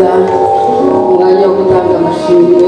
neza umwanya wo gutanga amashimwe.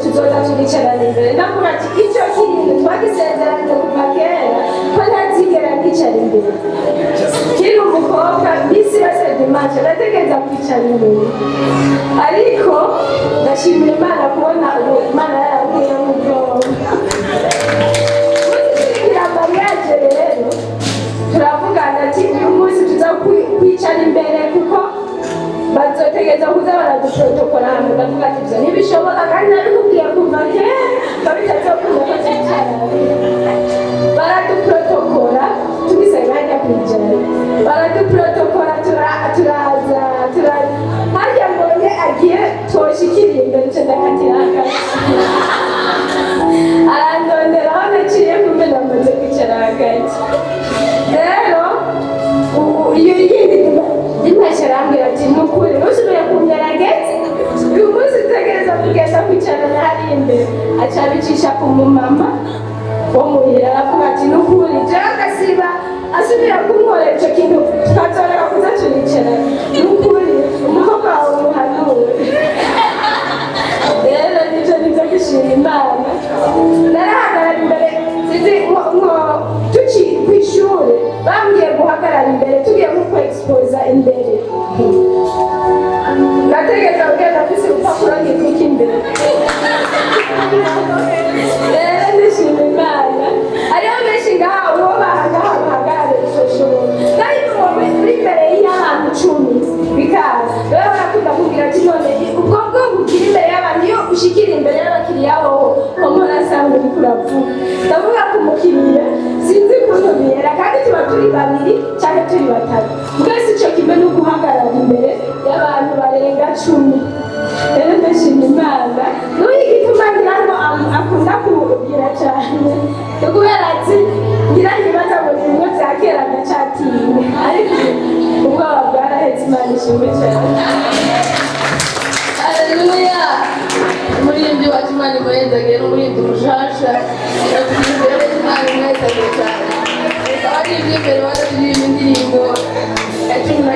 tuzoza turicarana imbere ndavuga ati icyo kintu twagisezeranye kuva kera ko ntazigera nicara imbere kiri umukobwa misi yose dimanche ndategereza kwicara imbere ariko ndashimira Imana kubona ubu Imana yarabwiye mu bwonko mariage rero turavugana ati uyu munsi tuza kwicara imbere kuko bazotegereza kuza baraduprotokora hano ndavuga ati ibyo ntibishoboka kandi nabikubwiye kuva kera babitazokunda ko twicara baraduprotokora tugisenga hajya kwicara baraduprotokora turaza harya mbonye agiye twoshikiriye imbere nce ndakatira hagati arandonderaho naciye kumbe namaze kwicara hagati rero iyo yindi dimanche arambwira ati nukuri nusubire kumbera gete uyu munsi utegereza kugenda kwicarana hariya imbere aca abicisha ku mumama wo muhira aravuga ati nukuri jewe agasiba asubira kunkorera ico kintu tukazoreka kuza turicarana nukuri umukobwa wawe muhanure rero nivyo gushima Imana narahagarara imbere sinzi tuci kw'ishure bambwiye guhagarara imbere tugiye nko kwexposa imbere ndategereza kugenda mfise urupapuro ngikuka imbere rero ndishima Imana hariho benshi ngaha uwo bahagarare bishoshobora ariko uri imbere y'abantu 10 bikaza rero barakunda kumbwira ati none ubwo bugira imbere y'abantu iyo ushikira imbere y'abakiriya boho komora asanga uriko uravuga ndavuga ku mukiriya sinzi ukuntu biyera kandi tuba turi babiri cyangwa turi batatu mwese ico kimwe no guhagarara imbere y'abantu barenga 10 rero ndashima Imana n'uyu igituma ngira ngo akunda kubwira cyane kubera ati ngira nyibaza ngo nimwe bya kera ndacatiye ariko ubwoba bwarahetse Imana ishimwe cyane haleluya umuririmbyi wacu Imana imuhezagire n'umuririmbyi mushasha imbere Imana imuhezagire cyane abaririmbyi imbere bararirimba indirimbo ya 16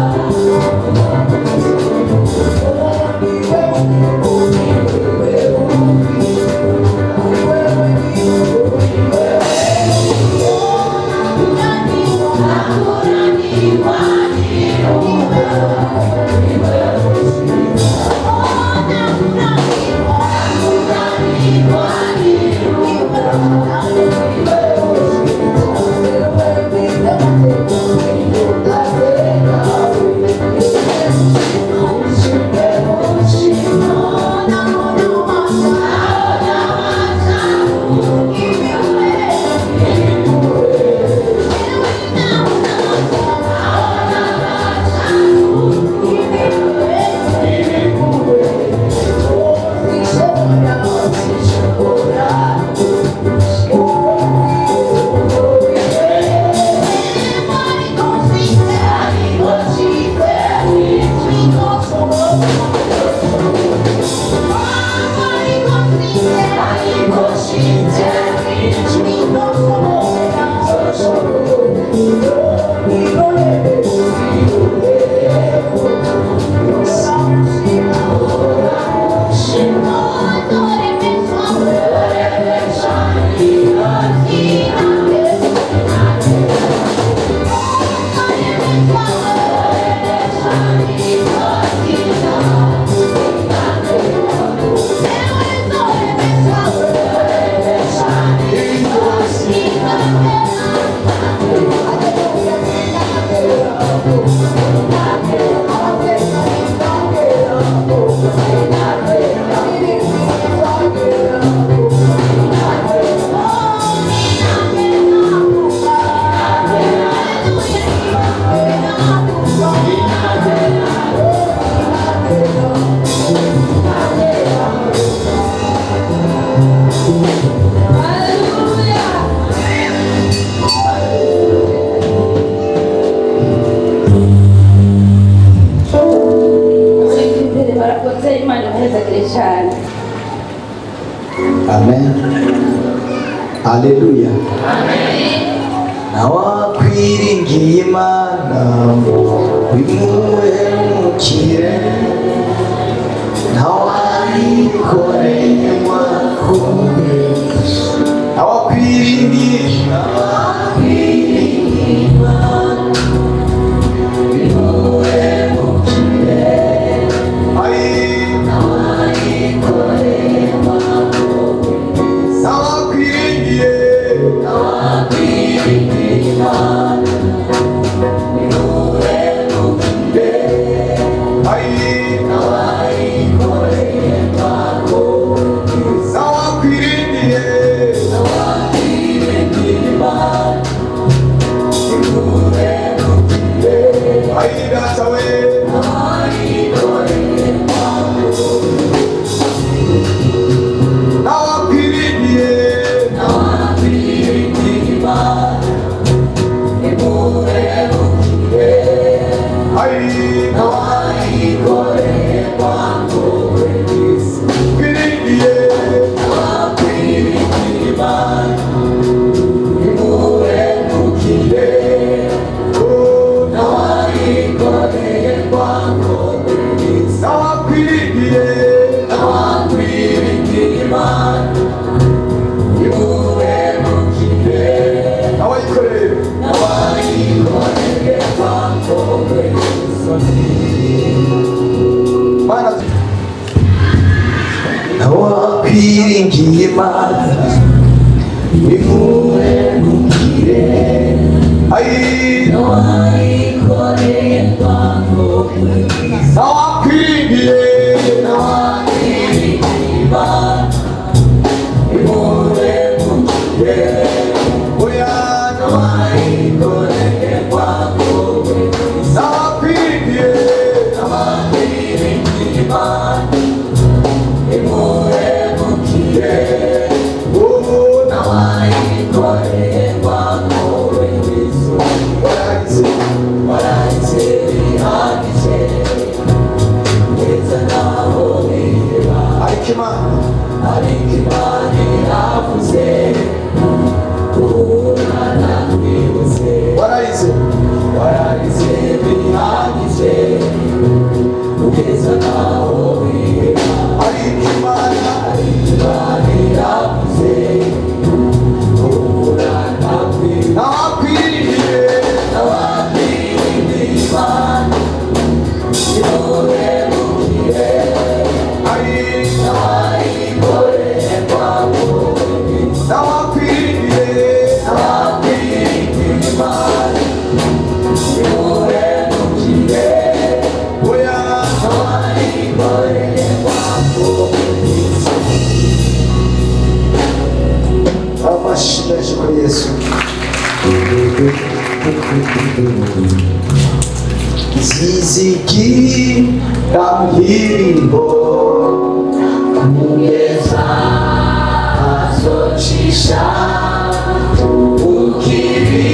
Oh, Amen. Haleluya. Nawakwiringiye Imana wimuhemukire, nawayikoreye mwakumwe. Nawakwiringiye Imana wimuhemukire, nawayikoreye mwakumwe. Nawakwiringiye Imana wimuhemukire, nawayikoreye mwakumwe. Nawakwiringiye Imana wimuhemukire, datawe nawayikoreye mwakumwe. Nawakwiringiye Imana wimuhemukire, nawayikoreye mwakumwe. Nawakwiringiye Imana wimuhemukire, nawayikoreye mwakumwe. Nawakwiringiye Imana wimuhemukire, nawayikoreye mwakumwe. Mana nawakwiringiye Imana wimuhemukire, nawayikoreye mwakumwe. Nawakwiringiye Imana wimuhemukire, oya nawayikoreye mwakumwe. Nawakwiringiye Imana wimuhemukire, nawayikoreye mwakumwe. Warahize bihagije ndetse naho biheba, ariko Imana iravuze urana twibutse. Warahize bihagije kugeza naho biheba, ariko Imana iravuze urana twibutse. Nawakwiringiye Imana wimuhemukire, nawayikoreye mwakumwe. Nawakwiringiye Imana wimuhemukire, oya nawayikoreye mwakumwe. Amashyi menshi kuri Yesu. Zizikira ndirimbo kugeza azocisha ukiri